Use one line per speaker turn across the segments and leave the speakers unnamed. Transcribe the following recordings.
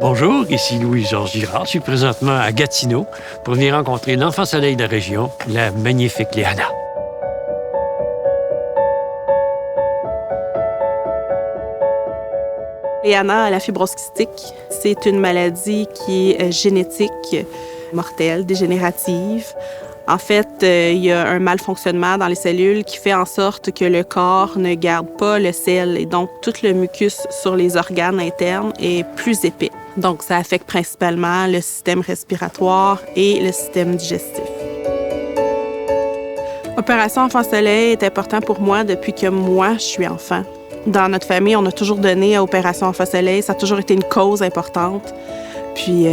Bonjour, ici Louis-Georges Girard. Je suis présentement à Gatineau pour venir rencontrer l'enfant soleil de la région, la magnifique Léana.
Léana a la fibrose kystique. C'est une maladie qui est génétique, mortelle, dégénérative. En fait, il y a un malfonctionnement dans les cellules qui fait en sorte que le corps ne garde pas le sel et donc tout le mucus sur les organes internes est plus épais. Donc, ça affecte principalement le système respiratoire et le système digestif. Opération Enfant Soleil est important pour moi depuis que moi, je suis enfant. Dans notre famille, on a toujours donné à Opération Enfant Soleil. Ça a toujours été une cause importante. Puis,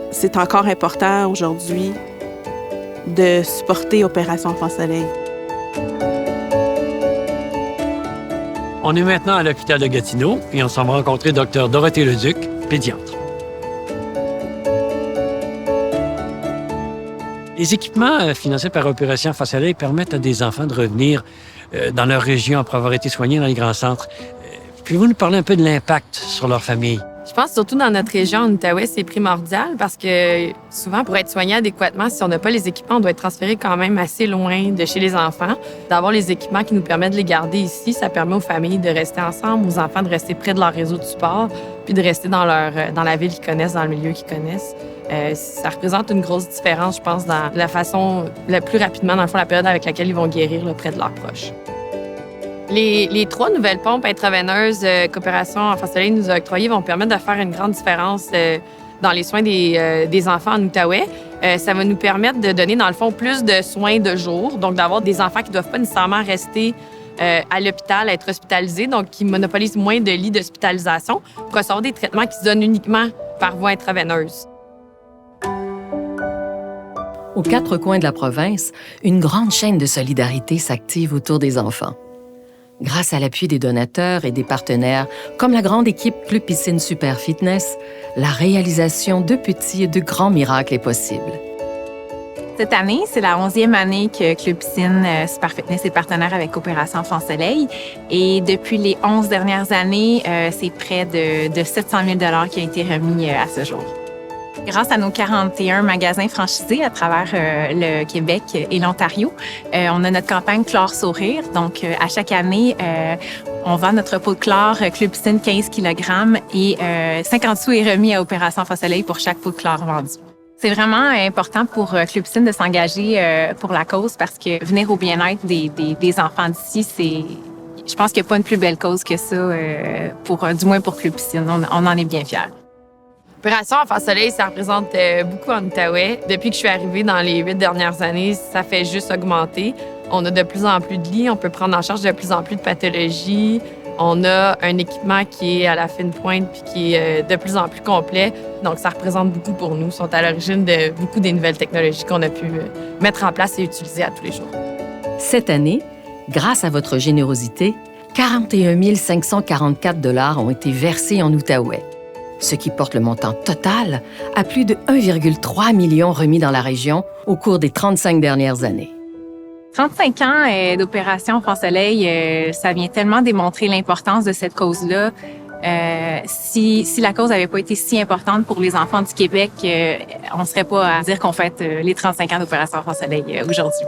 c'est encore important aujourd'hui de supporter Opération Enfant Soleil.
On est maintenant à l'hôpital de Gatineau et on s'en va rencontrer Dr Dorothée Leduc, pédiatre. Les équipements financés par Opération Enfant Soleil permettent à des enfants de revenir dans leur région après avoir été soignés dans les grands centres. Pouvez-vous nous parler un peu de l'impact sur leur famille?
Je pense surtout dans notre région, en Outaouais, c'est primordial parce que souvent, pour être soigné adéquatement, si on n'a pas les équipements, on doit être transféré quand même assez loin de chez les enfants. D'avoir les équipements qui nous permettent de les garder ici, ça permet aux familles de rester ensemble, aux enfants de rester près de leur réseau de support, puis de rester dans la ville qu'ils connaissent, dans le milieu qu'ils connaissent. Ça représente une grosse différence, je pense, dans la façon, le plus rapidement, dans le fond, la période avec laquelle ils vont guérir là, près de leurs proches. Les 3 nouvelles pompes intraveineuses qu'Opération Enfant Soleil nous a octroyées vont permettre de faire une grande différence dans les soins des enfants en Outaouais. Ça va nous permettre de donner, dans le fond, plus de soins de jour, donc d'avoir des enfants qui ne doivent pas nécessairement rester à l'hôpital, être hospitalisés, donc qui monopolisent moins de lits d'hospitalisation pour recevoir des traitements qui se donnent uniquement par voie intraveineuse.
Aux 4 coins de la province, une grande chaîne de solidarité s'active autour des enfants. Grâce à l'appui des donateurs et des partenaires, comme la grande équipe Club Piscine Super Fitness, la réalisation de petits et de grands miracles est possible.
Cette année, c'est la 11e année que Club Piscine Super Fitness est partenaire avec Opération Enfant Soleil. Et depuis les 11 dernières années, c'est près de 700 000 $ qui ont été remis à ce jour. Grâce à nos 41 magasins franchisés à travers le Québec et l'Ontario, on a notre campagne Chlore Sourire. Donc, à chaque année, on vend notre pot de chlore Club Piscine 15 kg et 50 sous est remis à Opération Enfant Soleil pour chaque pot de chlore vendu. C'est vraiment important pour Club Piscine de s'engager pour la cause parce que venir au bien-être des enfants d'ici, je pense qu'il n'y a pas une plus belle cause que ça, du moins pour Club Piscine. On en est bien fiers.
Opération Enfant Soleil, ça représente beaucoup en Outaouais. Depuis que je suis arrivée dans les 8 dernières années, ça fait juste augmenter. On a de plus en plus de lits, on peut prendre en charge de plus en plus de pathologies. On a un équipement qui est à la fine pointe puis qui est de plus en plus complet. Donc, ça représente beaucoup pour nous. Ils sont à l'origine de beaucoup des nouvelles technologies qu'on a pu mettre en place et utiliser à tous les jours.
Cette année, grâce à votre générosité, 41 544 $ ont été versés en Outaouais, ce qui porte le montant total à plus de 1,3 million remis dans la région au cours des 35 dernières années.
35 ans d'Opération Enfant Soleil, ça vient tellement démontrer l'importance de cette cause-là. Si la cause n'avait pas été si importante pour les enfants du Québec, on ne serait pas à dire qu'on fête les 35 ans d'Opération Enfant Soleil aujourd'hui.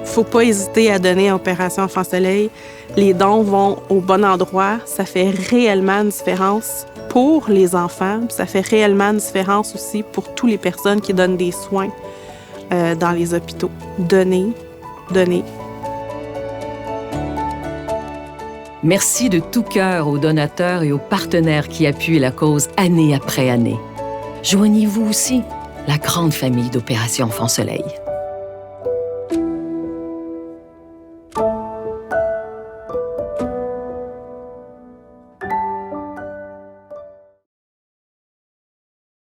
Faut pas hésiter à donner à Opération Enfant Soleil. Les dons vont au bon endroit. Ça fait réellement une différence pour les enfants. Ça fait réellement une différence aussi pour toutes les personnes qui donnent des soins dans les hôpitaux. Donnez.
Merci de tout cœur aux donateurs et aux partenaires qui appuient la cause année après année. Joignez-vous aussi la grande famille d'Opération Enfant Soleil.